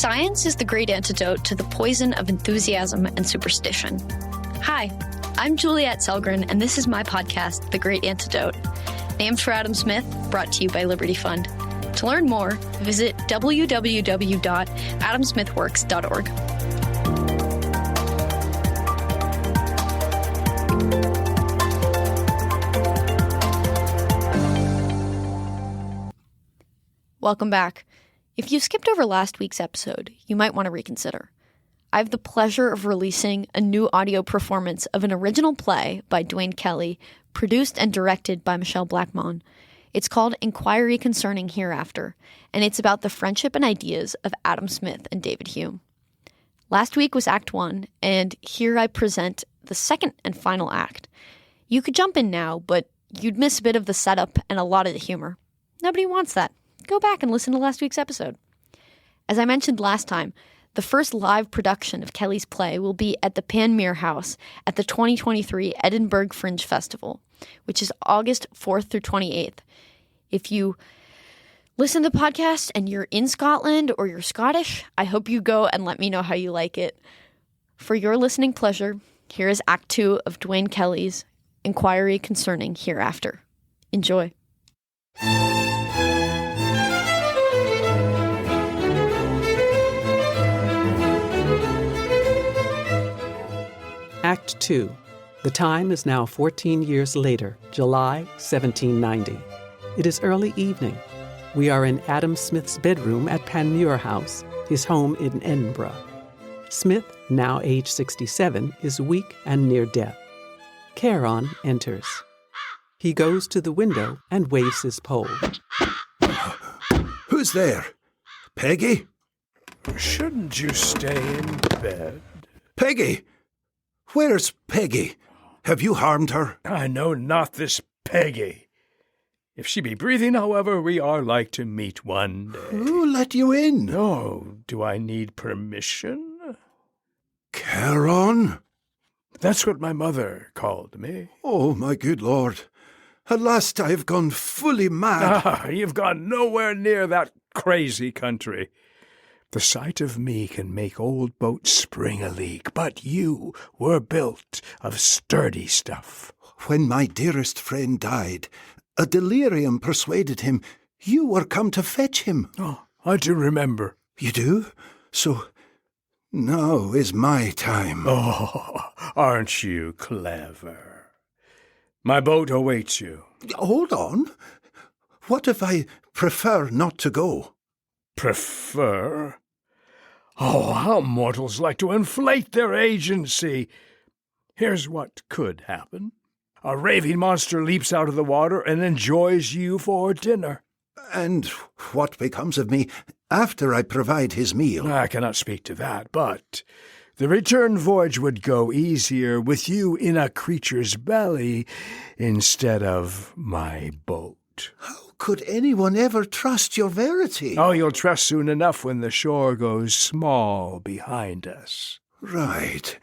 Science is the great antidote to the poison of enthusiasm and superstition. Hi, I'm Juliette Selgren, and this is my podcast, The Great Antidote. Named for Adam Smith, brought to you by Liberty Fund. To learn more, visit www.AdamSmithWorks.org. Welcome back. If you skipped over last week's episode, you might want to reconsider. I have the pleasure of releasing a new audio performance of an original play by Duane Kelly, produced and directed by Michelle Blackmon. It's called Enquiry Concerning Hereafter, and it's about the friendship and ideas of Adam Smith and David Hume. Last week was Act 1, and here I present the second and final act. You could jump in now, but you'd miss a bit of the setup and a lot of the humor. Nobody wants that. Go back and listen to last week's episode. As I mentioned last time, the first live production of Kelly's play will be at the Panmure House at the 2023 Edinburgh Fringe Festival, which is August 4th through 28th. If you listen to the podcast and you're in Scotland or you're Scottish, I hope you go and let me know how you like it. For your listening pleasure, here is Act 2 of Duane Kelly's Enquiry Concerning Hereafter. Enjoy. Act 2. The time is now 14 years later, July 1790. It is early evening. We are in Adam Smith's bedroom at Panmure House, his home in Edinburgh. Smith, now age 67, is weak and near death. Charon enters. He goes to the window and waves his pole. Who's there? Peggy? Shouldn't you stay in bed? Peggy! Where's Peggy? Have you harmed her? I know not this Peggy. If she be breathing, however, we are like to meet one day. Who let you in? Oh, do I need permission? Charon? That's what my mother called me. Oh, my good Lord. At last I have gone fully mad. Ah, you've gone nowhere near that crazy country. The sight of me can make old boats spring a leak, but you were built of sturdy stuff. When my dearest friend died, a delirium persuaded him you were come to fetch him. Oh, I do remember. You do? So now is my time. Oh, aren't you clever? My boat awaits you. Hold on. What if I prefer not to go? Prefer? Oh, how mortals like to inflate their agency. Here's what could happen. A raving monster leaps out of the water and enjoys you for dinner. And what becomes of me after I provide his meal? I cannot speak to that, but the return voyage would go easier with you in a creature's belly instead of my boat. How could anyone ever trust your verity? Oh, you'll trust soon enough when the shore goes small behind us. Right.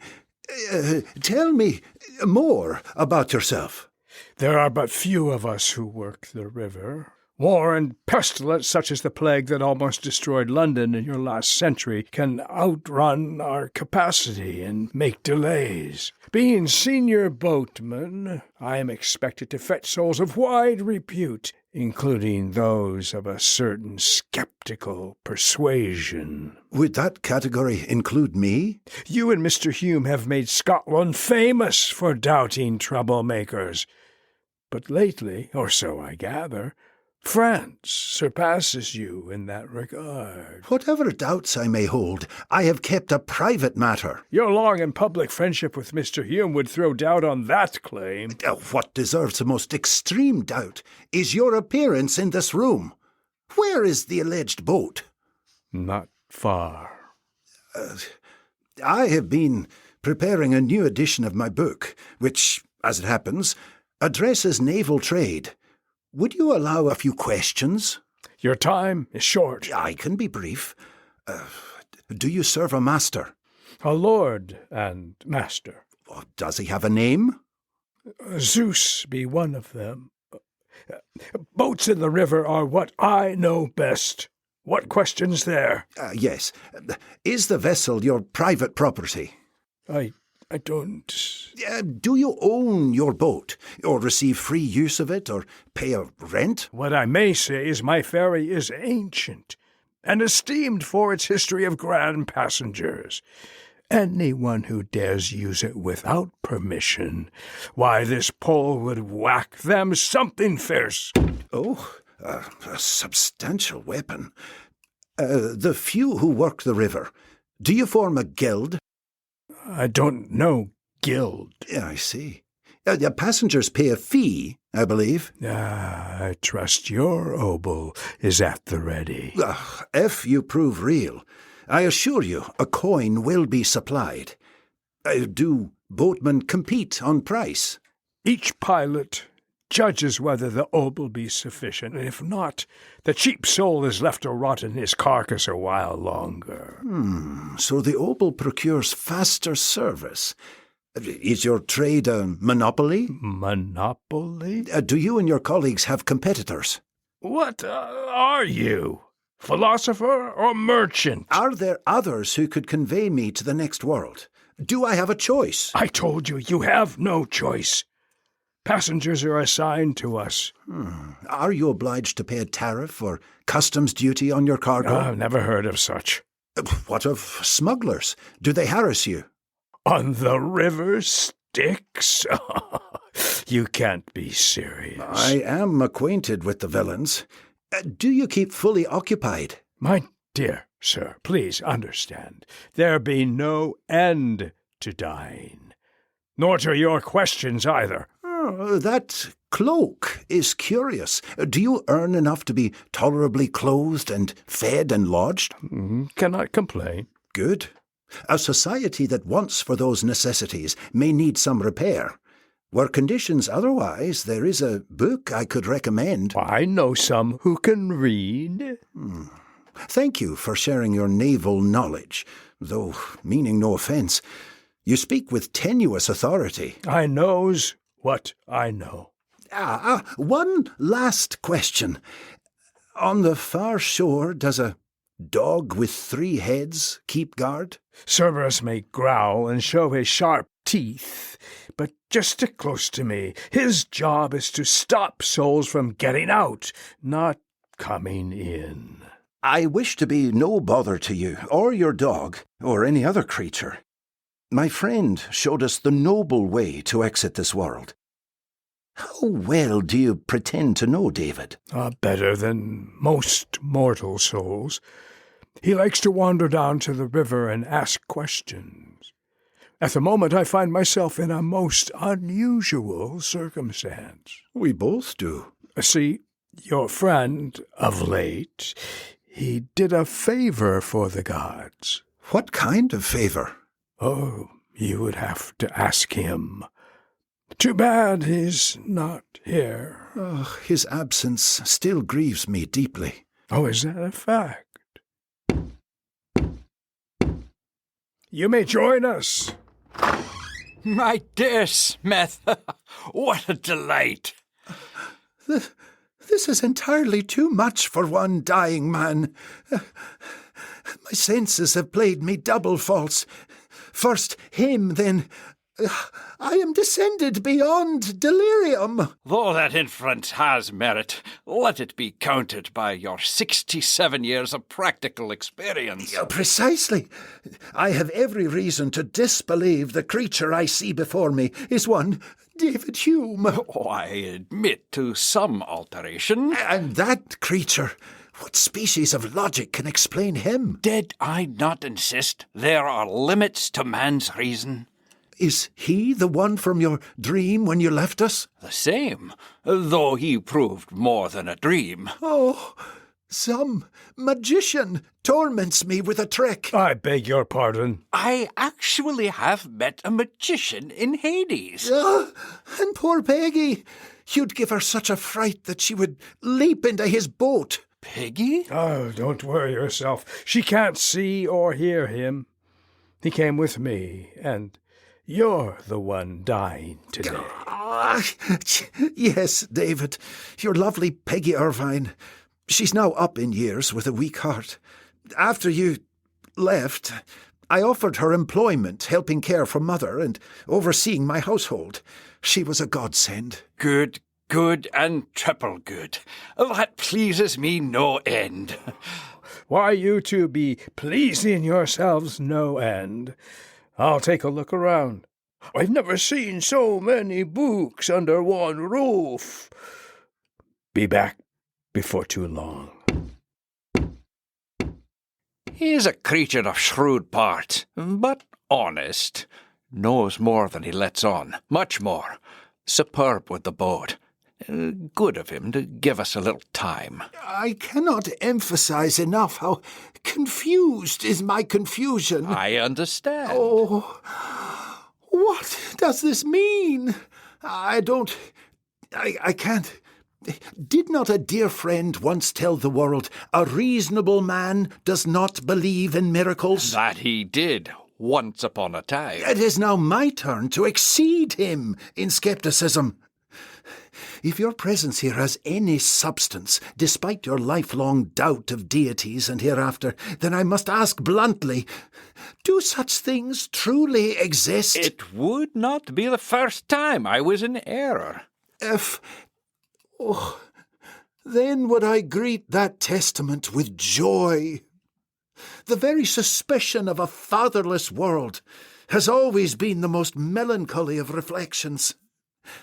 Tell me more about yourself. There are but few of us who work the river. War and pestilence such as the plague that almost destroyed London in your last century can outrun our capacity and make delays. Being senior boatman, I am expected to fetch souls of wide repute, including those of a certain skeptical persuasion. Would that category include me? You and Mr. Hume have made Scotland famous for doubting troublemakers. But lately, or so I gather, France surpasses you in that regard. Whatever doubts I may hold, I have kept a private matter. Your long and public friendship with Mr. Hume would throw doubt on that claim. What deserves the most extreme doubt is your appearance in this room. Where is the alleged boat? Not far. I have been preparing a new edition of my book, which, as it happens, addresses naval trade. Would you allow a few questions? Your time is short. I can be brief. Do you serve a master? A lord and master. Does he have a name? Zeus be one of them. Boats in the river are what I know best. What questions there? Yes. Is the vessel your private property? I don't... Do you own your boat, or receive free use of it, or pay a rent? What I may say is my ferry is ancient, and esteemed for its history of grand passengers. Anyone who dares use it without permission, why, this pole would whack them something fierce. Oh, a substantial weapon. The few who work the river, do you form a guild? I don't know guild. Yeah, I see. Passengers pay a fee, I believe. I trust your obol is at the ready. If you prove real, I assure you a coin will be supplied. Do boatmen compete on price? Each pilot judges whether the obol be sufficient, and if not, the cheap soul is left to rot in his carcass a while longer. So the obol procures faster service. Is your trade a monopoly? Monopoly? Do you and your colleagues have competitors? What are you? Philosopher or merchant? Are there others who could convey me to the next world? Do I have a choice? I told you, you have no choice. Passengers are assigned to us. Are you obliged to pay a tariff or customs duty on your cargo? I've never heard of such. What of smugglers? Do they harass you? On the river Styx? You can't be serious. I am acquainted with the villains. Do you keep fully occupied? My dear sir, please understand. There be no end to dying. Nor to your questions either. That cloak is curious. Do you earn enough to be tolerably clothed and fed and lodged? Cannot complain. Good. A society that wants for those necessities may need some repair. Were conditions otherwise, there is a book I could recommend. I know some who can read. Thank you for sharing your naval knowledge, though meaning no offence. You speak with tenuous authority. I knows what I know. One last question. On the far shore, does a dog with 3 heads keep guard? Cerberus may growl and show his sharp teeth, but just stick close to me. His job is to stop souls from getting out, not coming in. I wish to be no bother to you, or your dog, or any other creature. My friend showed us the noble way to exit this world. How well do you pretend to know David? Better than most mortal souls. He likes to wander down to the river and ask questions. At the moment, I find myself in a most unusual circumstance. We both do. See, your friend, of late, he did a favor for the gods. What kind of favor? Oh, you would have to ask him. Too bad he's not here. His absence still grieves me deeply. Oh, is that a fact? You may join us. My dear Smith, what a delight. This is entirely too much for one dying man. My senses have played me double false. First him, then I am descended beyond delirium. Though that inference has merit, let it be countered by your 67 years of practical experience. Precisely. I have every reason to disbelieve the creature I see before me is one David Hume. Oh, I admit to some alteration. And that creature, what species of logic can explain him? Did I not insist there are limits to man's reason? Is he the one from your dream when you left us? The same, though he proved more than a dream. Oh, some magician torments me with a trick. I beg your pardon. I actually have met a magician in Hades. And poor Peggy. You'd give her such a fright that she would leap into his boat. Peggy? Oh, don't worry yourself. She can't see or hear him. He came with me, and you're the one dying today. Yes, David, your lovely Peggy Irvine. She's now up in years with a weak heart. After you left, I offered her employment, helping care for Mother and overseeing my household. She was a godsend. Good, good, and triple good. That pleases me no end. Why, you two be pleasing yourselves no end. I'll take a look around. I've never seen so many books under one roof. Be back before too long. He's a creature of shrewd parts, but honest. Knows more than he lets on, much more. Superb with the boat. Good of him to give us a little time. I cannot emphasize enough how confused is my confusion. I understand. Oh, what does this mean? I can't. Did not a dear friend once tell the world, a reasonable man does not believe in miracles? That he did, once upon a time. It is now my turn to exceed him in skepticism. If your presence here has any substance, despite your lifelong doubt of deities and hereafter, then I must ask bluntly, do such things truly exist? It would not be the first time I was in error. Then would I greet that testament with joy. The very suspicion of a fatherless world has always been the most melancholy of reflections.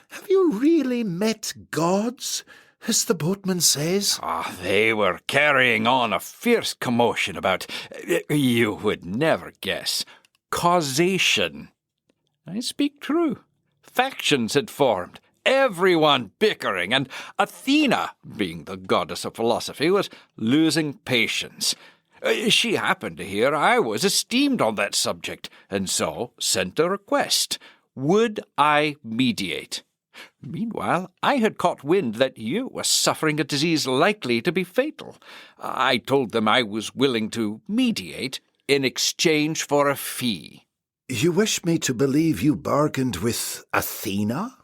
Have you really met gods, as the boatman says? They were carrying on a fierce commotion about, you would never guess, causation. I speak true. Factions had formed, everyone bickering, and Athena, being the goddess of philosophy, was losing patience. She happened to hear I was esteemed on that subject, and so sent a request. Would I mediate? Meanwhile, I had caught wind that you were suffering a disease likely to be fatal. I told them I was willing to mediate in exchange for a fee. You wish me to believe you bargained with Athena?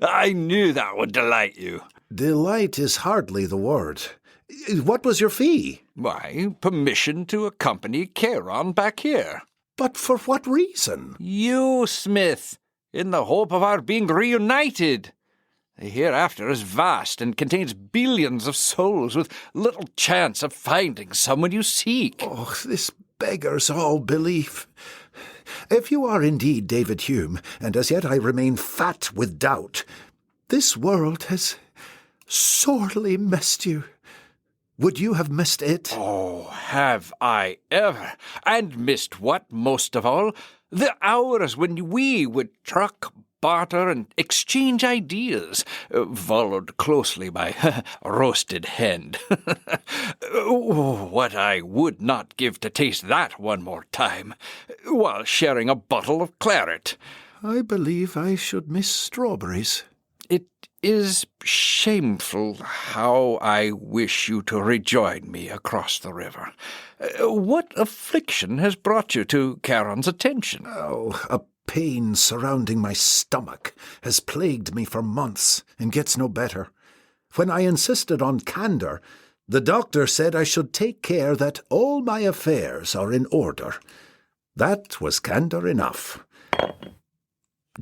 I knew that would delight you. Delight is hardly the word. What was your fee? Why, permission to accompany Charon back here. But for what reason? You, Smith, in the hope of our being reunited. The hereafter is vast and contains billions of souls with little chance of finding someone you seek. Oh, this beggars all belief. If you are indeed David Hume, and as yet I remain fat with doubt, this world has sorely missed you. Would you have missed it? Oh, have I ever? And missed what most of all? The hours when we would truck, barter, and exchange ideas, followed closely by roasted hen. Oh, what I would not give to taste that one more time, while sharing a bottle of claret. I believe I should miss strawberries. It is shameful how I wish you to rejoin me across the river. What affliction has brought you to Charon's attention? Oh, a pain surrounding my stomach has plagued me for months and gets no better. When I insisted on candour, the doctor said I should take care that all my affairs are in order. That was candour enough.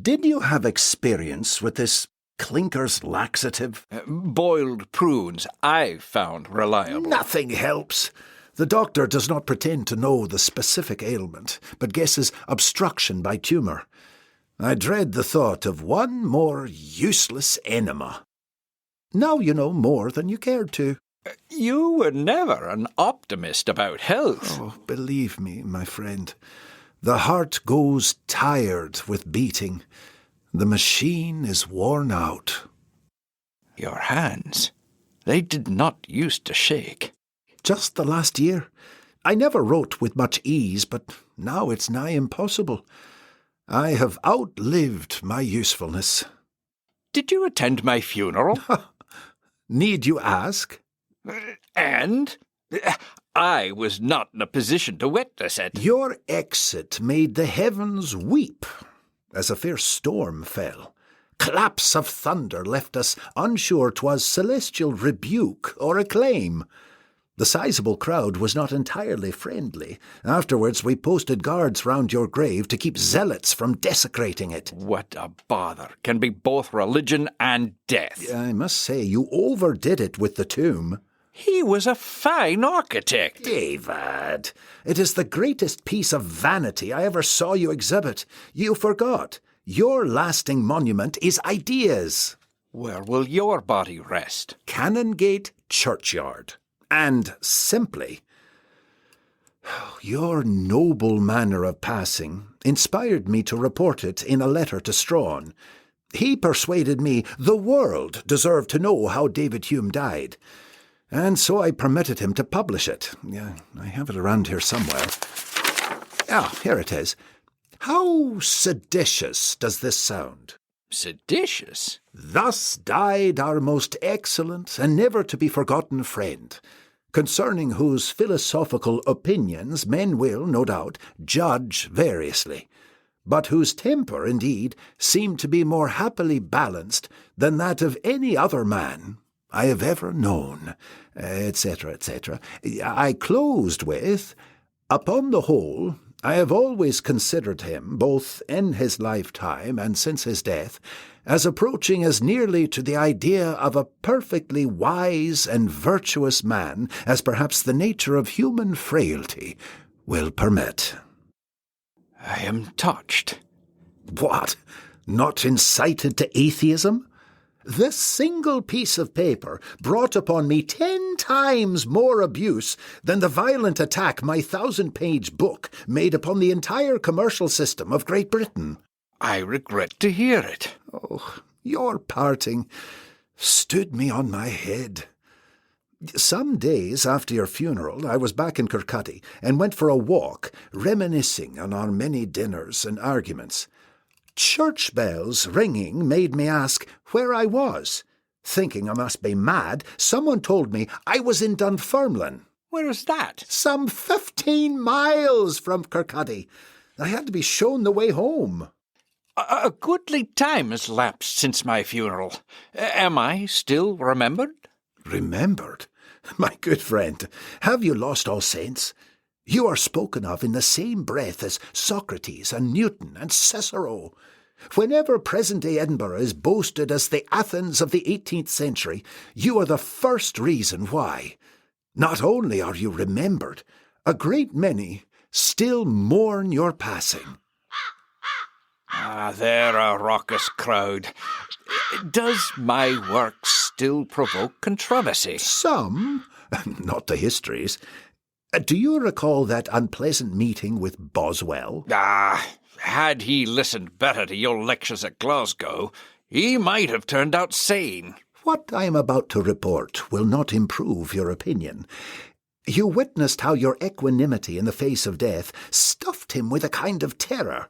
Did you have experience with this Clinker's laxative? Boiled prunes I found reliable. Nothing helps. The doctor does not pretend to know the specific ailment, but guesses obstruction by tumour. I dread the thought of one more useless enema. Now you know more than you cared to. You were never an optimist about health. Oh, believe me, my friend, the heart goes tired with beating. The machine is worn out. Your hands, they did not used to shake. Just the last year. I never wrote with much ease, but now it's nigh impossible. I have outlived my usefulness. Did you attend my funeral? Need you ask? And? I was not in a position to witness it. Your exit made the heavens weep as a fierce storm fell. Claps of thunder left us unsure 'twas celestial rebuke or acclaim. The sizable crowd was not entirely friendly. Afterwards we posted guards round your grave to keep zealots from desecrating it. What a bother can be both religion and death. I must say, you overdid it with the tomb. He was a fine architect. David, it is the greatest piece of vanity I ever saw you exhibit. You forgot. Your lasting monument is ideas. Where will your body rest? Canongate Churchyard. And simply, your noble manner of passing inspired me to report it in a letter to Strawn. He persuaded me the world deserved to know how David Hume died, and so I permitted him to publish it. I have it around here somewhere. Here it is. How seditious does this sound? Seditious? Thus died our most excellent and never-to-be-forgotten friend, concerning whose philosophical opinions men will, no doubt, judge variously, but whose temper, indeed, seemed to be more happily balanced than that of any other man I have ever known, etc., etc. I closed with, upon the whole, I have always considered him, both in his lifetime and since his death, as approaching as nearly to the idea of a perfectly wise and virtuous man as perhaps the nature of human frailty will permit. I am touched. What? Not incited to atheism? This single piece of paper brought upon me 10 times more abuse than the violent attack my 1,000-page book made upon the entire commercial system of Great Britain. I regret to hear it. Oh, your parting stood me on my head. Some days after your funeral, I was back in Kirkcaldy and went for a walk, reminiscing on our many dinners and arguments. Church bells ringing made me ask where I was. Thinking I must be mad, someone told me I was in Dunfermline. Where is that? Some 15 miles from Kirkcaldy. I had to be shown the way home. A goodly time has lapsed since my funeral. Am I still remembered? Remembered? My good friend, have you lost all sense? You are spoken of in the same breath as Socrates and Newton and Cicero. Whenever present-day Edinburgh is boasted as the Athens of the 18th century, you are the first reason why. Not only are you remembered, a great many still mourn your passing. They're a raucous crowd. Does my work still provoke controversy? Some, not the histories. Do you recall that unpleasant meeting with Boswell? Had he listened better to your lectures at Glasgow, he might have turned out sane. What I am about to report will not improve your opinion. You witnessed how your equanimity in the face of death stuffed him with a kind of terror.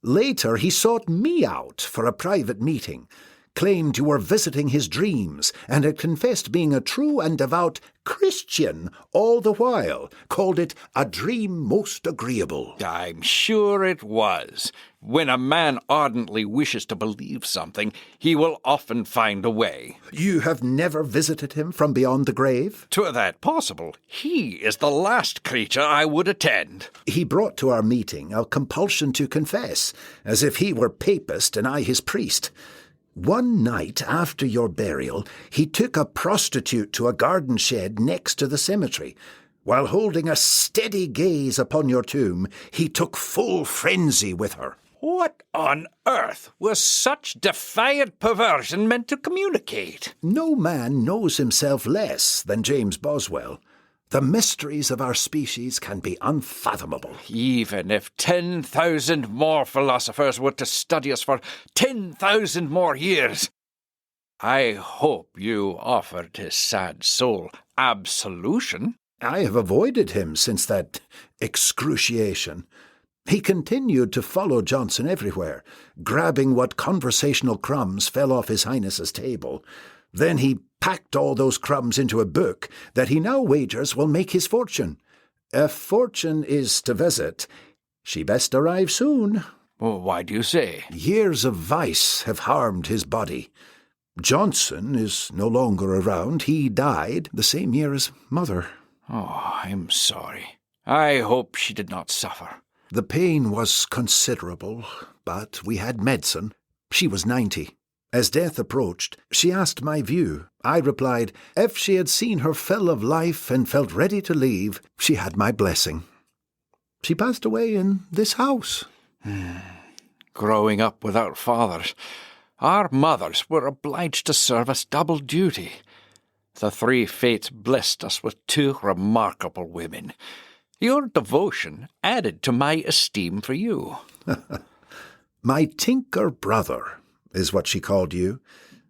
Later he sought me out for a private meeting, claimed you were visiting his dreams, and had confessed being a true and devout Christian all the while, called it a dream most agreeable. I'm sure it was. When a man ardently wishes to believe something, he will often find a way. You have never visited him from beyond the grave? To that possible, he is the last creature I would attend. He brought to our meeting a compulsion to confess, as if he were papist and I his priest. One night after your burial, he took a prostitute to a garden shed next to the cemetery. While holding a steady gaze upon your tomb, he took full frenzy with her. What on earth was such defiant perversion meant to communicate? No man knows himself less than James Boswell. The mysteries of our species can be unfathomable. Even if 10,000 more philosophers were to study us for 10,000 more years, I hope you offered his sad soul absolution. I have avoided him since that excruciation. He continued to follow Johnson everywhere, grabbing what conversational crumbs fell off His Highness's table. Then he packed all those crumbs into a book that he now wagers will make his fortune. If fortune is to visit, she best arrive soon. Oh, why do you say? Years of vice have harmed his body. Johnson is no longer around. He died the same year as Mother. Oh, I'm sorry. I hope she did not suffer. The pain was considerable, but we had medicine. She was 90. As death approached, she asked my view. I replied, if she had seen her fill of life and felt ready to leave, she had my blessing. She passed away in this house. Growing up without fathers, our mothers were obliged to serve us double duty. The three fates blessed us with two remarkable women. Your devotion added to my esteem for you. My tinker brother is what she called you,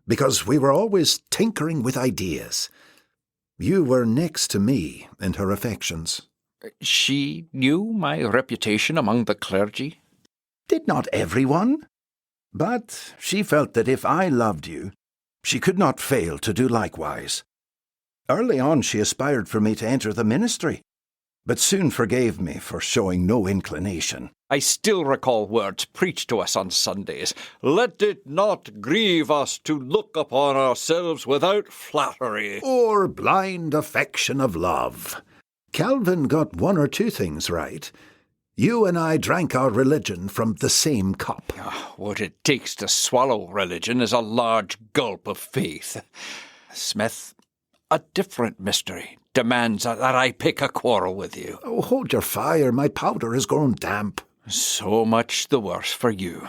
because we were always tinkering with ideas. You were next to me in her affections. She knew my reputation among the clergy? Did not everyone? But she felt that if I loved you, she could not fail to do likewise. Early on she aspired for me to enter the ministry, but soon forgave me for showing no inclination. I still recall words preached to us on Sundays. Let it not grieve us to look upon ourselves without flattery. Or blind affection of love. Calvin got one or two things right. You and I drank our religion from the same cup. What it takes to swallow religion is a large gulp of faith. Smith, a different mystery demands that I pick a quarrel with you. Oh, hold your fire. My powder has grown damp. So much the worse for you.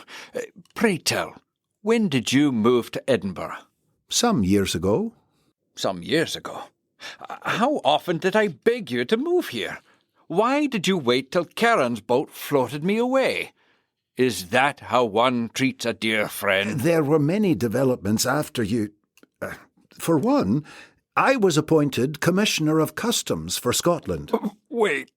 Pray tell, when did you move to Edinburgh? Some years ago. Some years ago? How often did I beg you to move here? Why did you wait till Karen's boat floated me away? Is that how one treats a dear friend? There were many developments after you. For one, I was appointed Commissioner of Customs for Scotland. Wait,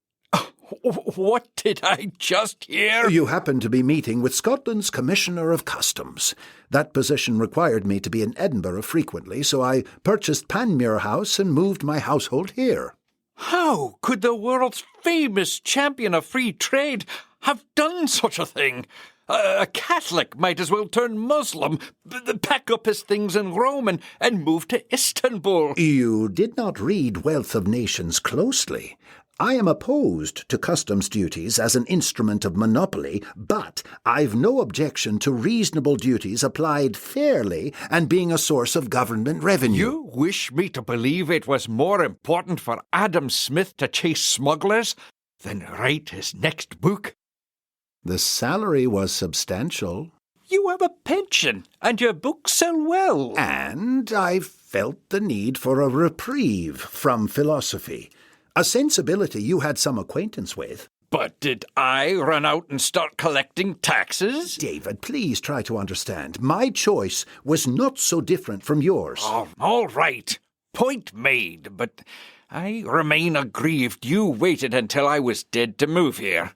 what did I just hear? You happened to be meeting with Scotland's Commissioner of Customs. That position required me to be in Edinburgh frequently, so I purchased Panmure House and moved my household here. How could the world's famous champion of free trade have done such a thing? A Catholic might as well turn Muslim, pack up his things in Rome and move to Istanbul. You did not read Wealth of Nations closely. I am opposed to customs duties as an instrument of monopoly, but I've no objection to reasonable duties applied fairly and being a source of government revenue. You wish me to believe it was more important for Adam Smith to chase smugglers than write his next book? The salary was substantial. You have a pension, and your books sell well. And I felt the need for a reprieve from philosophy. A sensibility you had some acquaintance with. But did I run out and start collecting taxes? David, please try to understand. My choice was not so different from yours. Oh, all right. Point made, but I remain aggrieved you waited until I was dead to move here.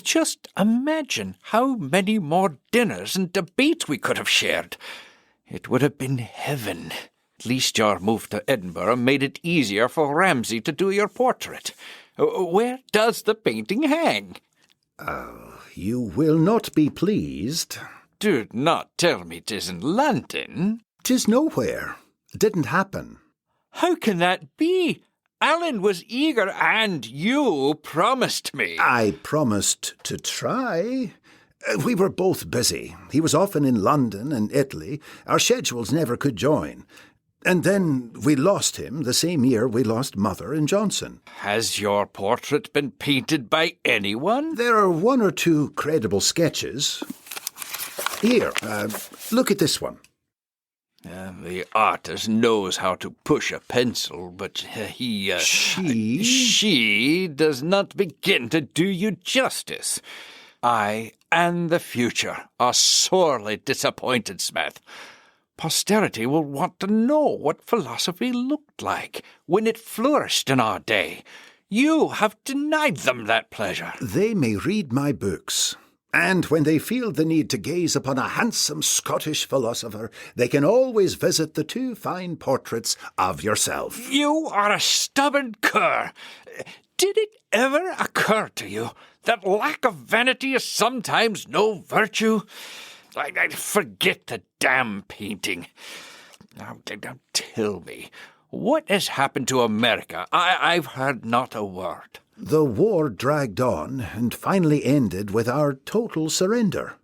Just imagine how many more dinners and debates we could have shared. It would have been heaven. At least your move to Edinburgh made it easier for Ramsay to do your portrait. Where does the painting hang? You will not be pleased. Do not tell me 'tis in London. 'Tis nowhere. Didn't happen. How can that be? Alan was eager, and you promised me. I promised to try. We were both busy. He was often in London and Italy. Our schedules never could join. And then we lost him the same year we lost Mother and Johnson. Has your portrait been painted by anyone? There are one or two credible sketches. Here, look at this one. The artist knows how to push a pencil, but he... She does not begin to do you justice. I and the future are sorely disappointed, Smith. Posterity will want to know what philosophy looked like when it flourished in our day. You have denied them that pleasure. They may read my books. And when they feel the need to gaze upon a handsome Scottish philosopher, they can always visit the 2 fine portraits of yourself. You are a stubborn cur. Did it ever occur to you that lack of vanity is sometimes no virtue? I forget the damn painting. Now tell me, what has happened to America? I've heard not a word. The war dragged on and finally ended with our total surrender.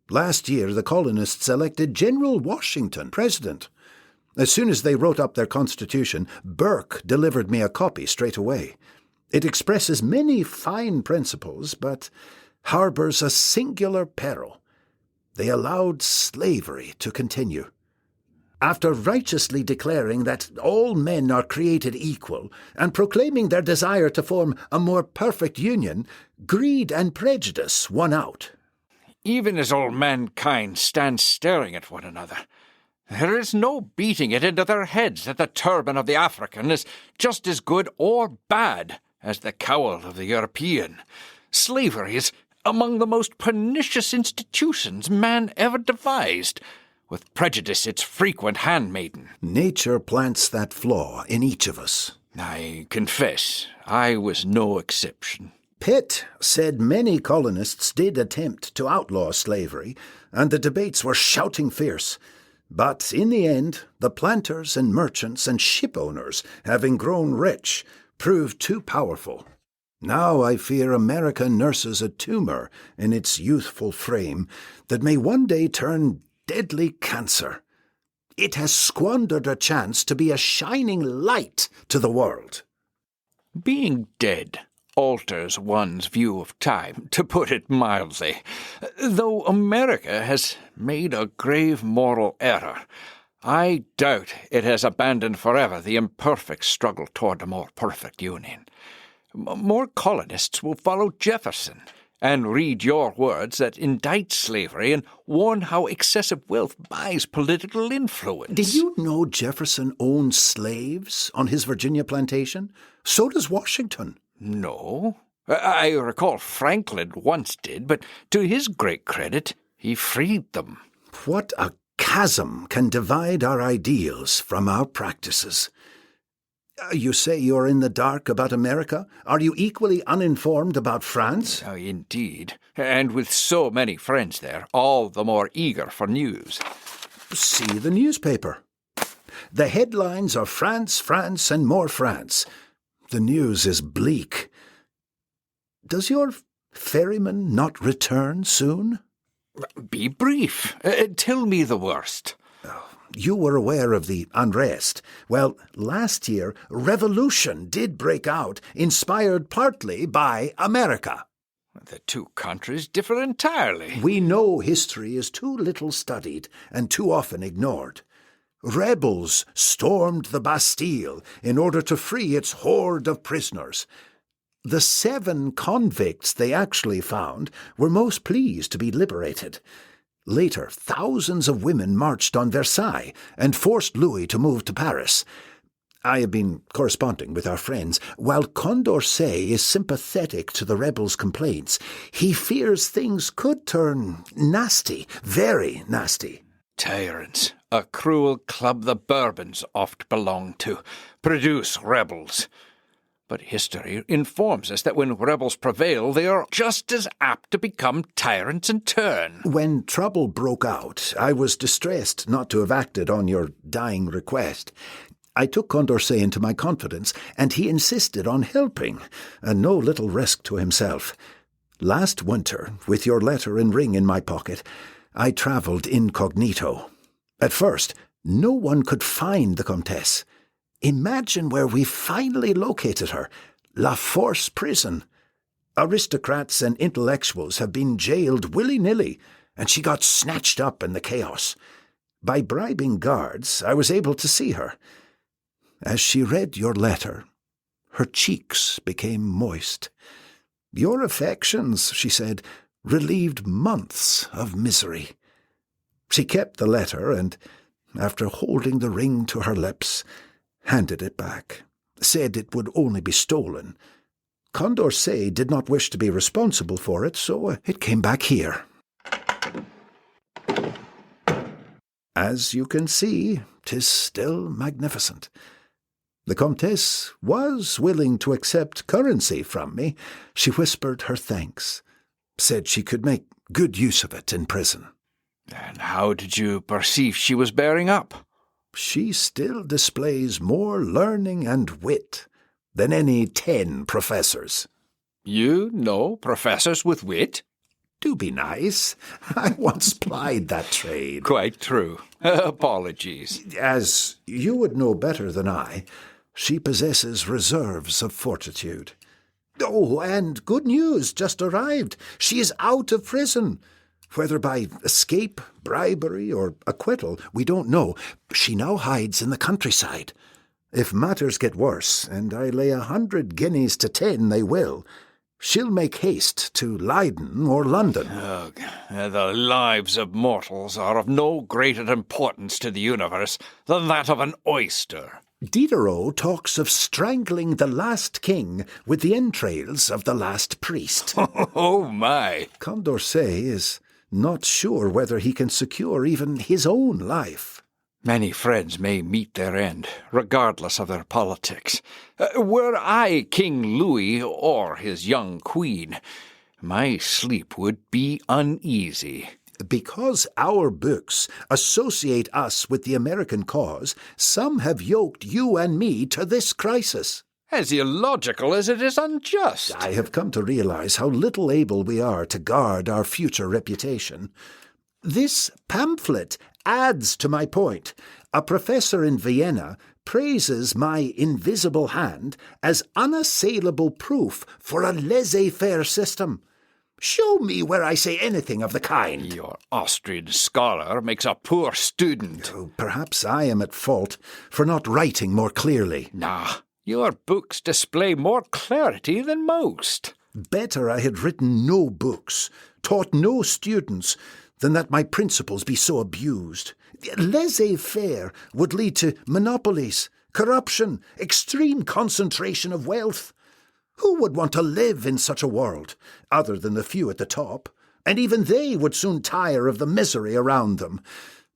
Last year, the colonists elected General Washington president. As soon as they wrote up their constitution, Burke delivered me a copy straight away. It expresses many fine principles, but harbors a singular peril. They allowed slavery to continue. After righteously declaring that all men are created equal and proclaiming their desire to form a more perfect union, greed and prejudice won out. Even as all mankind stands staring at one another, there is no beating it into their heads that the turban of the African is just as good or bad as the cowl of the European. Slavery is among the most pernicious institutions man ever devised, with prejudice its frequent handmaiden. Nature plants that flaw in each of us. I confess, I was no exception. Pitt said many colonists did attempt to outlaw slavery, and the debates were shouting fierce. But in the end, the planters and merchants and ship owners, having grown rich, proved too powerful. Now I fear America nurses a tumor in its youthful frame that may one day turn deadly cancer. It has squandered a chance to be a shining light to the world. Being dead alters one's view of time, to put it mildly. Though America has made a grave moral error, I doubt it has abandoned forever the imperfect struggle toward a more perfect union. More colonists will follow Jefferson and read your words that indict slavery and warn how excessive wealth buys political influence. Did you know Jefferson owned slaves on his Virginia plantation? So does Washington. No. I recall Franklin once did, but to his great credit, he freed them. What a chasm can divide our ideals from our practices. You say you're in the dark about America? Are you equally uninformed about France? Oh, indeed. And with so many friends there, all the more eager for news. See the newspaper. The headlines are France, France, and more France. The news is bleak. Does your ferryman not return soon? Be brief. Tell me the worst. You were aware of the unrest. Well, last year, revolution did break out, inspired partly by America. The two countries differ entirely. We know history is too little studied and too often ignored. Rebels stormed the Bastille in order to free its horde of prisoners. The 7 convicts they actually found were most pleased to be liberated. Later, thousands of women marched on Versailles and forced Louis to move to Paris. I have been corresponding with our friends. While Condorcet is sympathetic to the rebels' complaints, he fears things could turn nasty, very nasty. Tyrants, a cruel club the Bourbons oft belonged to, produce rebels. But history informs us that when rebels prevail, they are just as apt to become tyrants in turn. When trouble broke out, I was distressed not to have acted on your dying request. I took Condorcet into my confidence, and he insisted on helping, at no little risk to himself. Last winter, with your letter and ring in my pocket, I travelled incognito. At first, no one could find the Comtesse. Imagine where we finally located her, La Force prison. Aristocrats and intellectuals have been jailed willy-nilly, and she got snatched up in the chaos. By bribing guards, I was able to see her. As she read your letter, her cheeks became moist. Your affections, she said, relieved months of misery. She kept the letter and, after holding the ring to her lips, handed it back, said it would only be stolen. Condorcet did not wish to be responsible for it, so it came back here. As you can see, 'tis still magnificent. The Comtesse was willing to accept currency from me. She whispered her thanks, said she could make good use of it in prison. And how did you perceive she was bearing up? She still displays more learning and wit than any 10 professors. You know professors with wit? Do be nice. I once plied that trade. Quite true. Apologies. As you would know better than I, she possesses reserves of fortitude. Oh, and good news just arrived. She is out of prison. Whether by escape, bribery, or acquittal, we don't know. She now hides in the countryside. If matters get worse, and I lay 100 guineas to 10 they will, she'll make haste to Leiden or London. Ugh, the lives of mortals are of no greater importance to the universe than that of an oyster. Diderot talks of strangling the last king with the entrails of the last priest. Oh, my. Condorcet is not sure whether he can secure even his own life. Many friends may meet their end, regardless of their politics. Were I King Louis or his young queen, my sleep would be uneasy. Because our books associate us with the American cause, some have yoked you and me to this crisis. As illogical as it is unjust. I have come to realize how little able we are to guard our future reputation. This pamphlet adds to my point. A professor in Vienna praises my invisible hand as unassailable proof for a laissez-faire system. Show me where I say anything of the kind. Your Austrian scholar makes a poor student. Oh, perhaps I am at fault for not writing more clearly. Nah, your books display more clarity than most. Better I had written no books, taught no students, than that my principles be so abused. Laissez-faire would lead to monopolies, corruption, extreme concentration of wealth. Who would want to live in such a world, other than the few at the top? And even they would soon tire of the misery around them.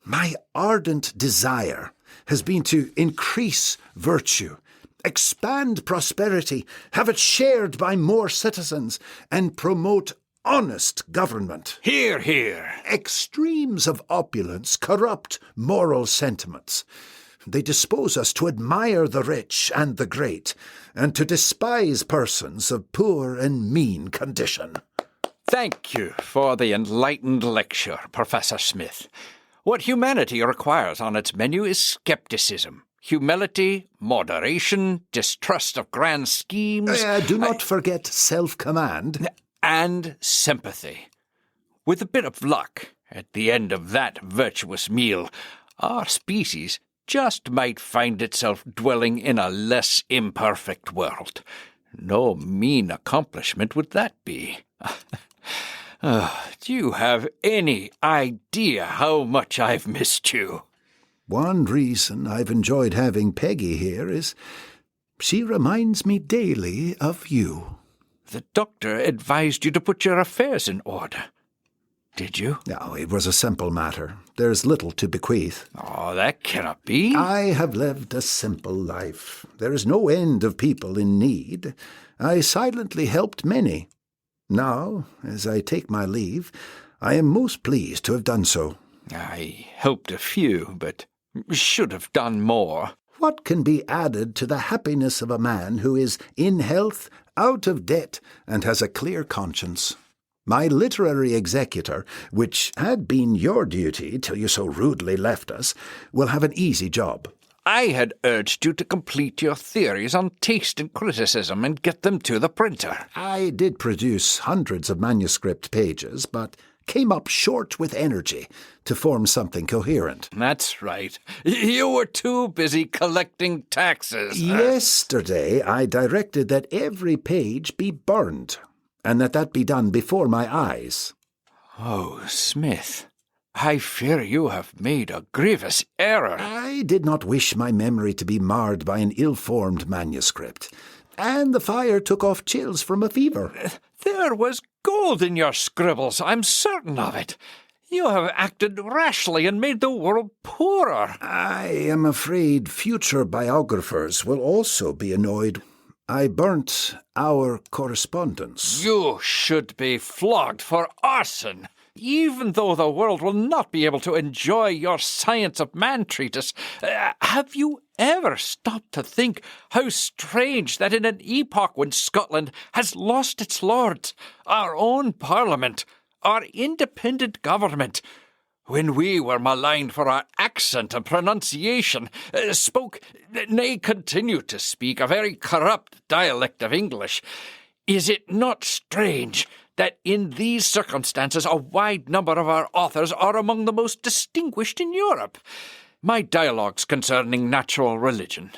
My ardent desire has been to increase virtue, expand prosperity, have it shared by more citizens, and promote honest government. Hear, hear. Extremes of opulence corrupt moral sentiments. They dispose us to admire the rich and the great, and to despise persons of poor and mean condition. Thank you for the enlightened lecture, Professor Smith. What humanity requires on its menu is skepticism, humility, moderation, distrust of grand schemes. Do not forget self-command. And sympathy. With a bit of luck, at the end of that virtuous meal, our species just might find itself dwelling in a less imperfect world. No mean accomplishment would that be. Do you have any idea how much I've missed you? One reason I've enjoyed having Peggy here is she reminds me daily of you. The doctor advised you to put your affairs in order. Did you? No, it was a simple matter. There's little to bequeath. Oh, that cannot be. I have lived a simple life. There is no end of people in need. I silently helped many. Now, as I take my leave, I am most pleased to have done so. I helped a few, but should have done more. What can be added to the happiness of a man who is in health, out of debt, and has a clear conscience? My literary executor, which had been your duty till you so rudely left us, will have an easy job. I had urged you to complete your theories on taste and criticism and get them to the printer. I did produce hundreds of manuscript pages, but came up short with energy to form something coherent. That's right. You were too busy collecting taxes. Yesterday I directed that every page be burned, and that be done before my eyes. Oh, Smith, I fear you have made a grievous error. I did not wish my memory to be marred by an ill-formed manuscript. and the fire took off chills from a fever. There was gold in your scribbles, I'm certain of it. You have acted rashly and made the world poorer. I am afraid future biographers will also be annoyed. I burnt our correspondence. You should be flogged for arson. Even though the world will not be able to enjoy your Science of Man treatise, have you ever stopped to think how strange that in an epoch when Scotland has lost its lords, our own parliament, our independent government, when we were maligned for our accent and pronunciation, spoke, nay, continue to speak, a very corrupt dialect of English, is it not strange that in these circumstances a wide number of our authors are among the most distinguished in Europe? My dialogues concerning natural religion,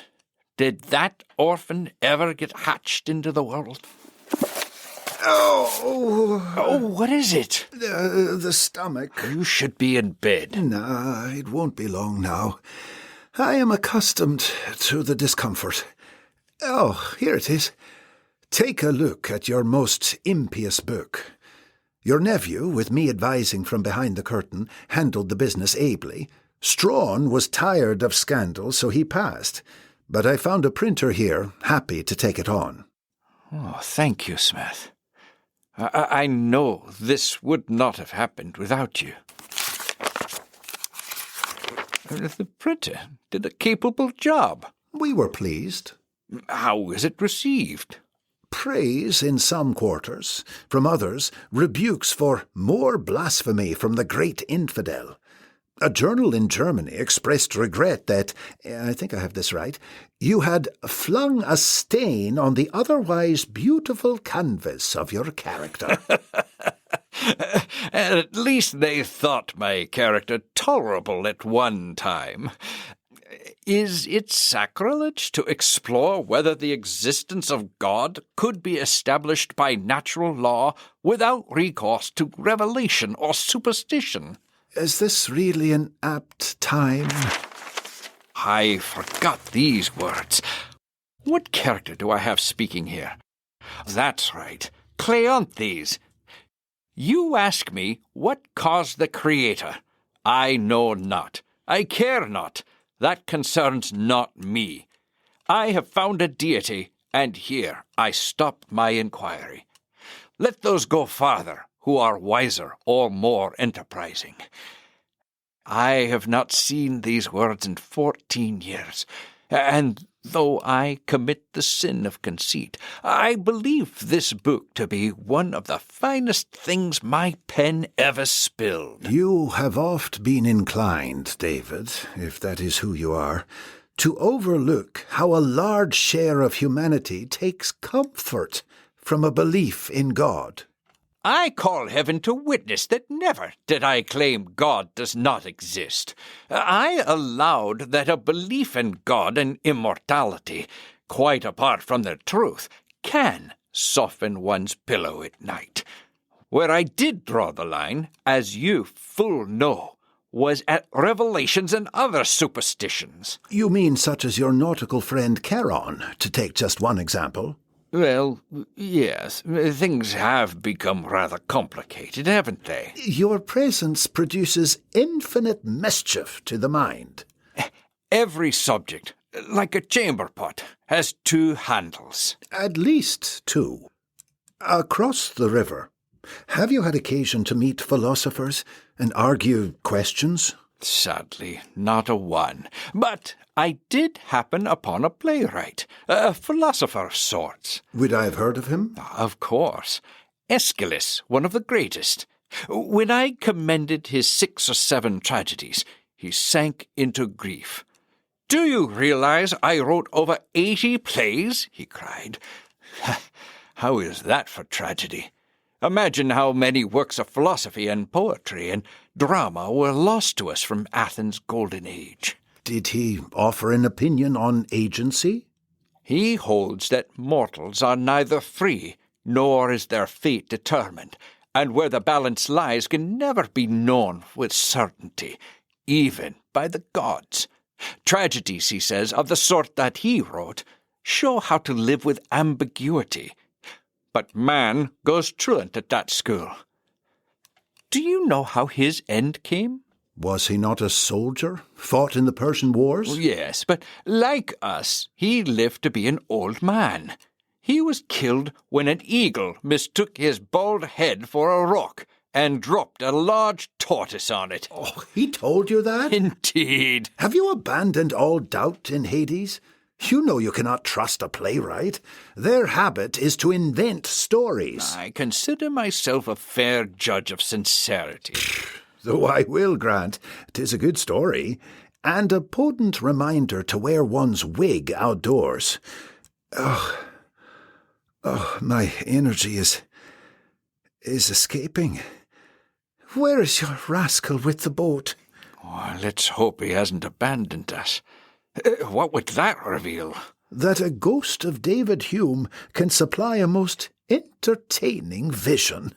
did that orphan ever get hatched into the world? Oh, what is it? The stomach. You should be in bed. Nah, it won't be long now. I am accustomed to the discomfort. Oh, here it is. Take a look at your most impious book. Your nephew, with me advising from behind the curtain, handled the business ably. Strawn was tired of scandal, so he passed. But I found a printer here, happy to take it on. Oh, thank you, Smith. I know this would not have happened without you. The printer did a capable job. We were pleased. How is it received? Praise in some quarters, from others, rebukes for more blasphemy from the great infidel. A journal in Germany expressed regret that, I think I have this right, you had flung a stain on the otherwise beautiful canvas of your character. At least they thought my character tolerable at one time. Is it sacrilege to explore whether the existence of God could be established by natural law without recourse to revelation or superstition? Is this really an apt time? I forgot these words. What character do I have speaking here? That's right, Cleanthes. You ask me what caused the Creator. I know not. I care not. That concerns not me. I have found a deity, and here I stop my inquiry. Let those go farther who are wiser or more enterprising. I have not seen these words in 14 years, and though I commit the sin of conceit, I believe this book to be one of the finest things my pen ever spilled. You have oft been inclined, David, if that is who you are, to overlook how a large share of humanity takes comfort from a belief in God. I call heaven to witness that never did I claim God does not exist. I allowed that a belief in God and immortality, quite apart from the truth, can soften one's pillow at night. Where I did draw the line, as you full know, was at revelations and other superstitions. You mean such as your nautical friend Charon, to take just one example? Well, yes, things have become rather complicated, haven't they? Your presence produces infinite mischief to the mind. Every subject, like a chamber pot, has two handles. At least two. Across the river, have you had occasion to meet philosophers and argue questions? Sadly, not a one. But I did happen upon a playwright, a philosopher of sorts. Would I have heard of him? Of course. Aeschylus, one of the greatest. When I commended his 6 or 7 tragedies, he sank into grief. "Do you realize I wrote over 80 plays?" he cried. How is that for tragedy? Imagine how many works of philosophy and poetry and drama were lost to us from Athens' golden age. Did he offer an opinion on agency? He holds that mortals are neither free, nor is their fate determined, and where the balance lies can never be known with certainty, even by the gods. Tragedies, he says, of the sort that he wrote, show how to live with ambiguity. But man goes truant at that school. Do you know how his end came? Was he not a soldier? Fought in the Persian Wars? Yes, but like us, he lived to be an old man. He was killed when an eagle mistook his bald head for a rock and dropped a large tortoise on it. Oh, he told you that? Indeed. Have you abandoned all doubt in Hades? You know you cannot trust a playwright. Their habit is to invent stories. I consider myself a fair judge of sincerity. Though I will grant 'tis a good story, and a potent reminder to wear one's wig outdoors. Oh, my energy is escaping. Where is your rascal with the boat? Oh, let's hope he hasn't abandoned us. What would that reveal? That a ghost of David Hume can supply a most entertaining vision.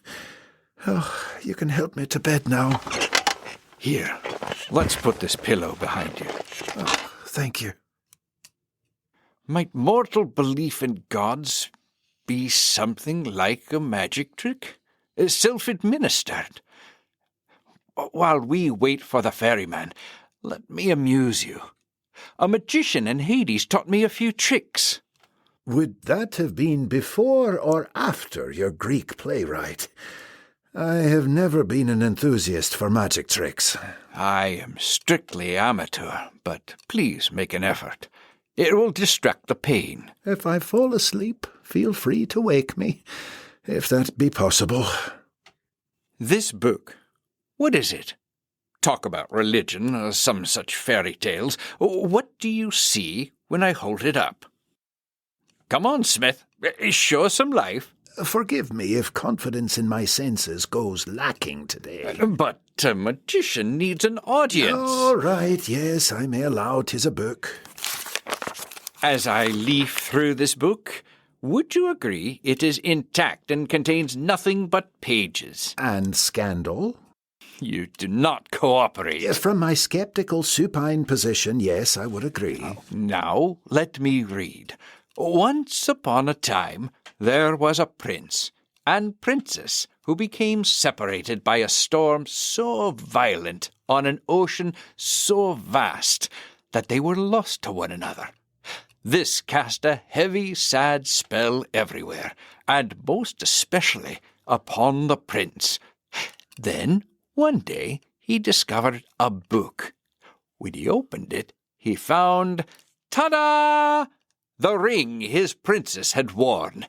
Oh, you can help me to bed now. Here, let's put this pillow behind you. Oh, thank you. Might mortal belief in gods be something like a magic trick? Self-administered? While we wait for the ferryman, let me amuse you. A magician in Hades taught me a few tricks. Would that have been before or after your Greek playwright? I have never been an enthusiast for magic tricks. I am strictly amateur, but please make an effort. It will distract the pain. If I fall asleep, feel free to wake me, if that be possible. This book, what is it? Talk about religion or some such fairy tales. What do you see when I hold it up? Come on, Smith. Show some life. Forgive me if confidence in my senses goes lacking today. But a magician needs an audience. All right, yes, I may allow 'tis a book. As I leaf through this book, would you agree it is intact and contains nothing but pages? And scandal? You do not cooperate. Yes, from my sceptical supine position, yes, I would agree. Now let me read. Once upon a time, there was a prince and princess who became separated by a storm so violent on an ocean so vast that they were lost to one another. This cast a heavy, sad spell everywhere, and most especially upon the prince. Then, one day, he discovered a book. When he opened it, he found, ta-da! The ring his princess had worn.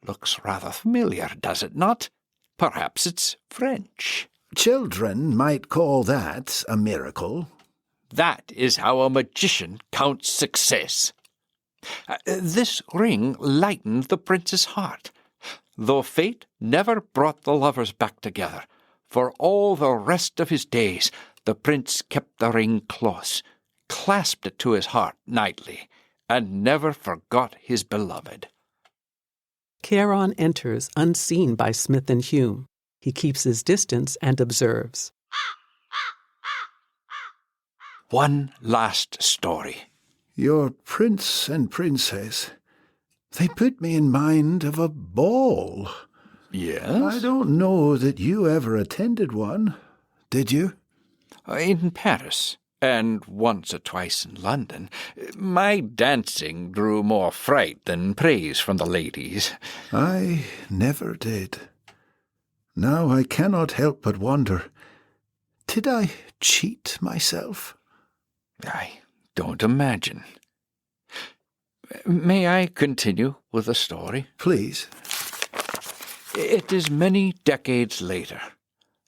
Looks rather familiar, does it not? Perhaps it's French. Children might call that a miracle. That is how a magician counts success. This ring lightened the prince's heart, though fate never brought the lovers back together. For all the rest of his days, the prince kept the ring close, clasped it to his heart nightly, and never forgot his beloved. Charon enters unseen by Smith and Hume. He keeps his distance and observes. One last story. Your prince and princess, they put me in mind of a ball. Yes? I don't know that you ever attended one, did you? In Paris, and once or twice in London. My dancing drew more fright than praise from the ladies. I never did. Now I cannot help but wonder, did I cheat myself? I don't imagine. May I continue with the story? Please. It is many decades later.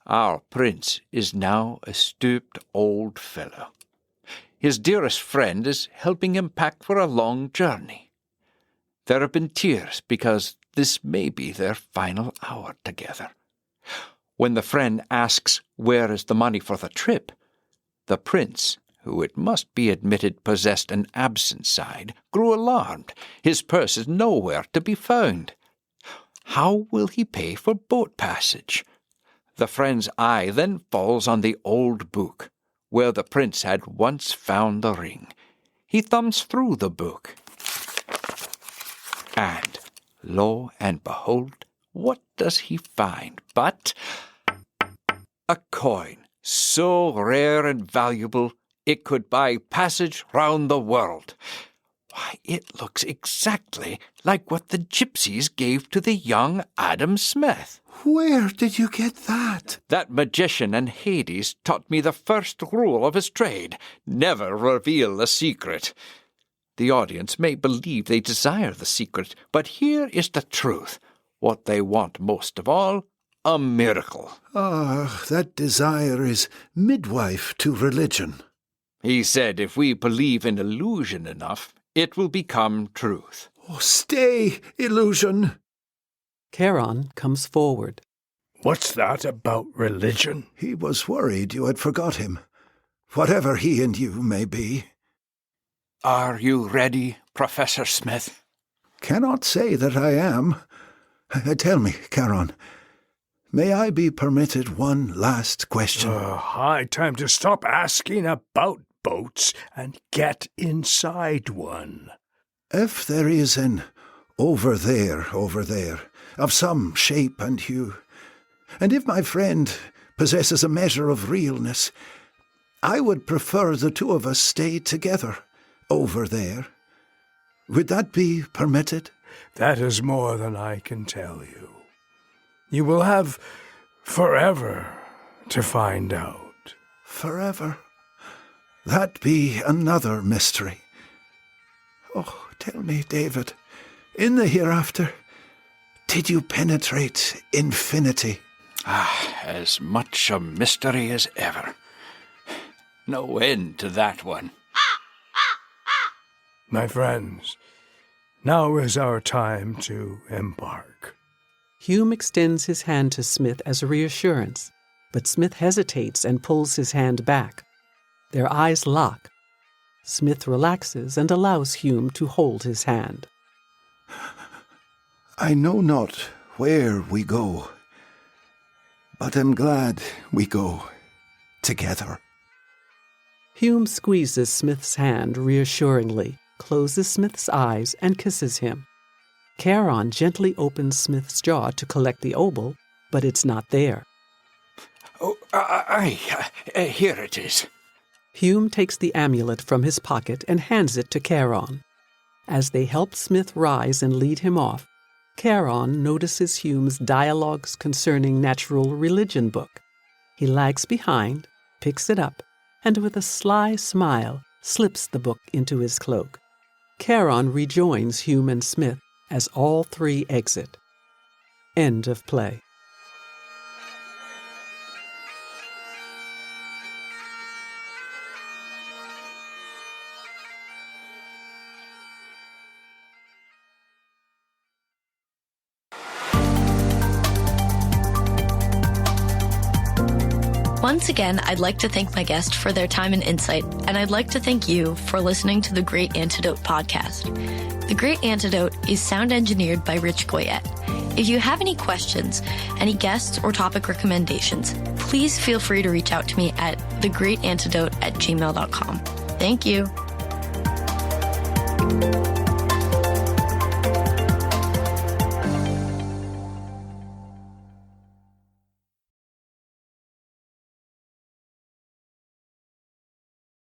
Our prince is now a stooped old fellow. His dearest friend is helping him pack for a long journey. There have been tears because this may be their final hour together. When the friend asks where is the money for the trip, the prince, who it must be admitted possessed an absent side, grew alarmed. His purse is nowhere to be found. How will he pay for boat passage? The friend's eye then falls on the old book, where the prince had once found the ring. He thumbs through the book. And lo and behold, what does he find but a coin so rare and valuable it could buy passage round the world. Why, it looks exactly like what the gypsies gave to the young Adam Smith. Where did you get that? That magician in Hades taught me the first rule of his trade: never reveal the secret. The audience may believe they desire the secret, but here is the truth. What they want most of all, a miracle. Ah, that desire is midwife to religion. He said if we believe in illusion enough, it will become truth. Oh, stay, illusion. Charon comes forward. What's that about religion? He was worried you had forgot him, whatever he and you may be. Are you ready, Professor Smith? Cannot say that I am. Tell me, Charon, may I be permitted one last question? High time to stop asking about boats and get inside one. If there is an over there, of some shape and hue, and if my friend possesses a measure of realness, I would prefer the two of us stay together over there. Would that be permitted? That is more than I can tell you. You will have forever to find out. Forever? That be another mystery. Oh, tell me, David, in the hereafter, did you penetrate infinity? As much a mystery as ever. No end to that one. My friends, now is our time to embark. Hume extends his hand to Smith as a reassurance, but Smith hesitates and pulls his hand back. Their eyes lock. Smith relaxes and allows Hume to hold his hand. I know not where we go, but am glad we go together. Hume squeezes Smith's hand reassuringly, closes Smith's eyes, and kisses him. Charon gently opens Smith's jaw to collect the obol, but it's not there. Oh, here it is. Hume takes the amulet from his pocket and hands it to Charon. As they help Smith rise and lead him off, Charon notices Hume's Dialogues Concerning Natural Religion book. He lags behind, picks it up, and with a sly smile slips the book into his cloak. Charon rejoins Hume and Smith as all three exit. End of play. Once again, I'd like to thank my guest for their time and insight, and I'd like to thank you for listening to the Great Antidote podcast. The Great Antidote is sound engineered by Rich Goyette. If you have any questions, any guests or topic recommendations, please feel free to reach out to me at thegreatantidote@gmail.com. Thank you.